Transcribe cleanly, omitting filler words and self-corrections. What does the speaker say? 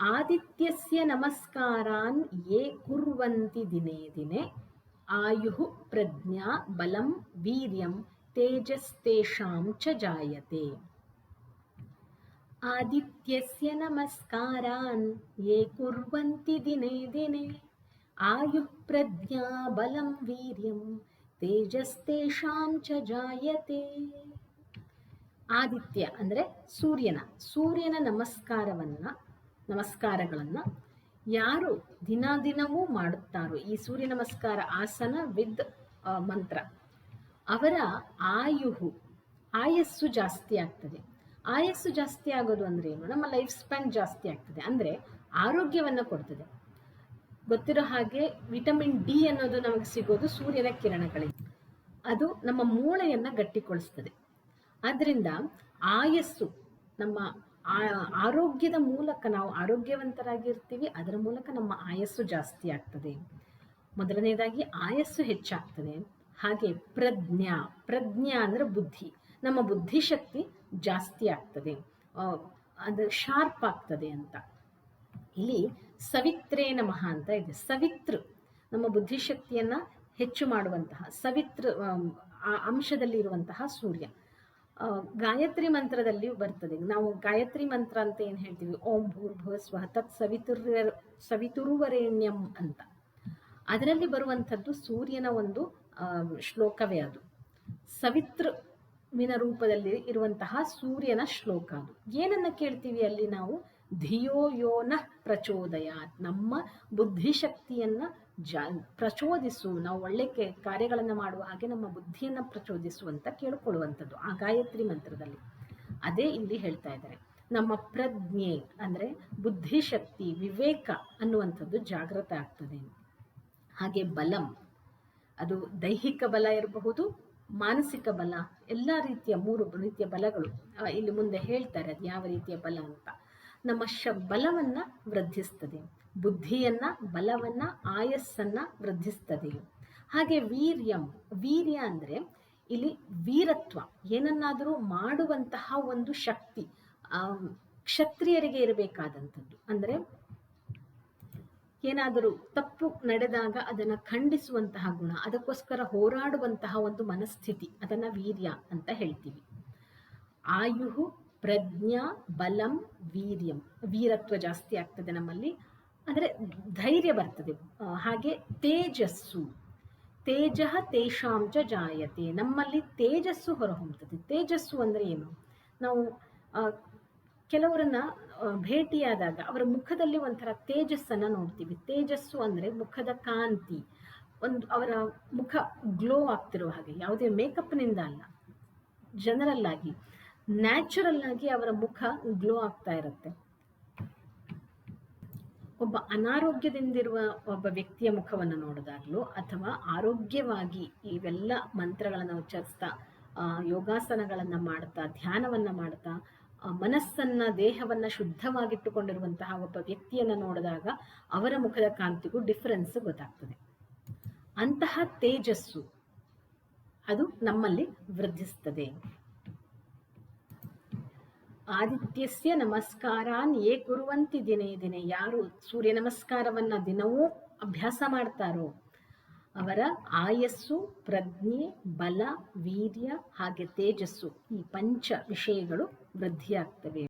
ಆದಿತ್ಯಸ್ಯ ನಮಸ್ಕಾರಾನ್ ಯೇ ಕುರ್ವಂತಿ ದಿನೇ ದಿನೇ ಆಯುಃ ಪ್ರಜ್ಞಾ ಬಲಂ ವೀರ್ಯಂ ತೇಜಸ್ತೇಷಾಂ ಚ ಜಾಯತೆ. ಆದಿತ್ಯಸ್ಯ ನಮಸ್ಕಾರಾನ್ ಯೇ ಕುರ್ವಂತಿ ದಿನೇ ದಿನೇ ಆಯುಃ ಪ್ರಜ್ಞಾ ಬಲಂ ವೀರ್ಯಂ ತೇಜಸ್ತೇಷಾಂ ಚ ಜಾಯತೆ. ಆದಿತ್ಯ ಅಂದರೆ ಸೂರ್ಯನ ನಮಸ್ಕಾರಗಳನ್ನು ಯಾರು ದಿನವೂ ಮಾಡುತ್ತಾರೋ, ಈ ಸೂರ್ಯ ನಮಸ್ಕಾರ ಆಸನ ವಿದ್ ಮಂತ್ರ, ಅವರ ಆಯಸ್ಸು ಜಾಸ್ತಿ ಆಗ್ತದೆ. ಆಯಸ್ಸು ಜಾಸ್ತಿ ಆಗೋದು ಅಂದ್ರೆ ಏನು? ನಮ್ಮ ಲೈಫ್ ಸ್ಪ್ಯಾನ್ ಜಾಸ್ತಿ ಆಗ್ತದೆ, ಅಂದರೆ ಆರೋಗ್ಯವನ್ನು ಕೊಡ್ತದೆ. ಗೊತ್ತಿರೋ ಹಾಗೆ ವಿಟಮಿನ್ ಡಿ ಅನ್ನೋದು ನಮಗೆ ಸಿಗೋದು ಸೂರ್ಯನ ಕಿರಣಗಳಿಂದ. ಅದು ನಮ್ಮ ಮೂಳೆಯನ್ನು ಗಟ್ಟಿಗೊಳಿಸ್ತದೆ. ಆದ್ದರಿಂದ ಆಯಸ್ಸು, ನಮ್ಮ ಆರೋಗ್ಯದ ಮೂಲಕ ನಾವು ಆರೋಗ್ಯವಂತರಾಗಿರ್ತೀವಿ, ಅದರ ಮೂಲಕ ನಮ್ಮ ಆಯಸ್ಸು ಜಾಸ್ತಿ ಆಗ್ತದೆ. ಮೊದಲನೇದಾಗಿ ಆಯಸ್ಸು ಹೆಚ್ಚಾಗ್ತದೆ. ಹಾಗೆ ಪ್ರಜ್ಞಾ ಅಂದರೆ ಬುದ್ಧಿ, ನಮ್ಮ ಬುದ್ಧಿಶಕ್ತಿ ಜಾಸ್ತಿ ಆಗ್ತದೆ, ಅದು ಶಾರ್ಪ್ ಆಗ್ತದೆ ಅಂತ. ಇಲ್ಲಿ ಸವಿತ್ರೇ ನಮಃ ಅಂತ ಇದೆ. ನಮ್ಮ ಬುದ್ಧಿಶಕ್ತಿಯನ್ನ ಹೆಚ್ಚು ಮಾಡುವಂತಹ ಆ ಅಂಶದಲ್ಲಿ ಇರುವಂತಹ ಸೂರ್ಯ. ಗಾಯತ್ರಿ ಮಂತ್ರದಲ್ಲಿ ಬರ್ತದೆ. ನಾವು ಗಾಯತ್ರಿ ಮಂತ್ರ ಅಂತ ಏನು ಹೇಳ್ತೀವಿ, ಓಂ ಭೂರ್ಭುವ ಸ್ವಃ ತತ್ ಸವಿತುರ್ವರೆಣ್ಯಂ ಅಂತ. ಅದರಲ್ಲಿ ಬರುವಂಥದ್ದು ಸೂರ್ಯನ ಒಂದು ಶ್ಲೋಕವೇ ಅದು. ಸವಿತೃವಿನ ರೂಪದಲ್ಲಿ ಇರುವಂತಹ ಸೂರ್ಯನ ಶ್ಲೋಕ ಅದು. ಏನನ್ನ ಕೇಳ್ತೀವಿ ಅಲ್ಲಿ ನಾವು? ಧಿಯೋ ಯೋ ನಃ ಪ್ರಚೋದಯಾತ್, ನಮ್ಮ ಬುದ್ಧಿಶಕ್ತಿಯನ್ನ ಪ್ರಚೋದಿಸು, ನಾವು ಒಳ್ಳೆ ಕಾರ್ಯಗಳನ್ನು ಮಾಡುವ ಹಾಗೆ ನಮ್ಮ ಬುದ್ಧಿಯನ್ನು ಪ್ರಚೋದಿಸುವಂತ ಕೇಳಿಕೊಳ್ಳುವಂಥದ್ದು ಆ ಗಾಯತ್ರಿ ಮಂತ್ರದಲ್ಲಿ. ಅದೇ ಇಲ್ಲಿ ಹೇಳ್ತಾ ಇದ್ದಾರೆ. ನಮ್ಮ ಪ್ರಜ್ಞೆ ಅಂದರೆ ಬುದ್ಧಿಶಕ್ತಿ, ವಿವೇಕ ಅನ್ನುವಂಥದ್ದು ಜಾಗೃತ ಆಗ್ತದೆ. ಹಾಗೆ ಬಲಂ, ಅದು ದೈಹಿಕ ಬಲ ಇರಬಹುದು, ಮಾನಸಿಕ ಬಲ, ಎಲ್ಲ ರೀತಿಯ 3 ರೀತಿಯ ಬಲಗಳು ಇಲ್ಲಿ ಮುಂದೆ ಹೇಳ್ತಾರೆ, ಅದು ಯಾವ ರೀತಿಯ ಬಲ ಅಂತ. ನಮ್ಮ ಬಲವನ್ನ ವೃದ್ಧಿಸ್ತದೆ, ಬುದ್ಧಿಯನ್ನ, ಬಲವನ್ನ, ಆಯಸ್ಸನ್ನ ವೃದ್ಧಿಸ್ತದೆ. ಹಾಗೆ ವೀರ್ಯ ಅಂದ್ರೆ ಇಲ್ಲಿ ವೀರತ್ವ, ಏನನ್ನಾದರೂ ಮಾಡುವಂತಹ ಒಂದು ಶಕ್ತಿ, ಕ್ಷತ್ರಿಯರಿಗೆ ಇರಬೇಕಾದಂಥದ್ದು. ಅಂದ್ರೆ ಏನಾದರೂ ತಪ್ಪು ನಡೆದಾಗ ಅದನ್ನ ಖಂಡಿಸುವಂತಹ ಗುಣ, ಅದಕ್ಕೋಸ್ಕರ ಹೋರಾಡುವಂತಹ ಒಂದು ಮನಸ್ಥಿತಿ, ಅದನ್ನ ವೀರ್ಯ ಅಂತ ಹೇಳ್ತೀವಿ. ಆಯುಹು ಪ್ರಜ್ಞಾ ಬಲಂ ವೀರ್ಯಂ, ವೀರತ್ವ ಜಾಸ್ತಿ ಆಗ್ತದೆ ನಮ್ಮಲ್ಲಿ, ಅಂದರೆ ಧೈರ್ಯ ಬರ್ತದೆ. ಹಾಗೆ ತೇಜಸ್ಸು, ತೇಜಃ ತೇಷಾಂ ಚ ಜಾಯತೆ, ನಮ್ಮಲ್ಲಿ ತೇಜಸ್ಸು ಹೊರಹೊಮ್ಮುತ್ತದೆ. ತೇಜಸ್ಸು ಅಂದ್ರೆ ಏನು? ನಾವು ಕೆಲವರನ್ನ ಭೇಟಿಯಾದಾಗ ಅವರ ಮುಖದಲ್ಲಿ ಒಂಥರ ತೇಜಸ್ಸನ್ನ ನೋಡ್ತೀವಿ. ತೇಜಸ್ಸು ಅಂದ್ರೆ ಮುಖದ ಕಾಂತಿ, ಅವರ ಮುಖ ಗ್ಲೋ ಆಗ್ತಿರುವ ಹಾಗೆ, ಯಾವುದೇ ಮೇಕಪ್ನಿಂದ ಅಲ್ಲ, ಜನರಲ್ ಆಗಿ, ನ್ಯಾಚುರಲ್ ಆಗಿ ಅವರ ಮುಖ ಗ್ಲೋ ಆಗ್ತಾ ಇರುತ್ತೆ. ಒಬ್ಬ ಅನಾರೋಗ್ಯದಿಂದಿರುವ ಒಬ್ಬ ವ್ಯಕ್ತಿಯ ಮುಖವನ್ನು ನೋಡಿದಾಗ್ಲೂ, ಅಥವಾ ಆರೋಗ್ಯವಾಗಿ ಇವೆಲ್ಲ ಮಂತ್ರಗಳನ್ನು ಉಚ್ಚರಿಸ್ತಾ, ಯೋಗಾಸನಗಳನ್ನ ಮಾಡ್ತಾ, ಧ್ಯಾನವನ್ನ ಮಾಡ್ತಾ, ಮನಸ್ಸನ್ನ, ದೇಹವನ್ನ ಶುದ್ಧವಾಗಿಟ್ಟುಕೊಂಡಿರುವಂತಹ ಒಬ್ಬ ವ್ಯಕ್ತಿಯನ್ನ ನೋಡಿದಾಗ ಅವರ ಮುಖದ ಕಾಂತಿಗೂ ಡಿಫರೆನ್ಸ್ ಗೊತ್ತಾಗ್ತದೆ. ಅಂತಹ ತೇಜಸ್ಸು ಅದು ನಮ್ಮಲ್ಲಿ ವೃದ್ಧಿಸ್ತದೆ. ಆದಿತ್ಯಸ್ಯ ನಮಸ್ಕಾರಾನ್ ಯೇ ಕುರ್ವಂತಿ ದಿನೇ ದಿನೇ, ಯಾರು ಸೂರ್ಯ ನಮಸ್ಕಾರವನ್ನ ದಿನವೂ ಅಭ್ಯಾಸ ಮಾಡ್ತಾರೋ ಅವರ ಆಯಸ್ಸು, ಪ್ರಜ್ಞೆ, ಬಲ, ವೀರ್ಯ ಹಾಗೆ ತೇಜಸ್ಸು, ಈ 5 ವಿಷಯಗಳು ವೃದ್ಧಿಯಾಗ್ತವೆ.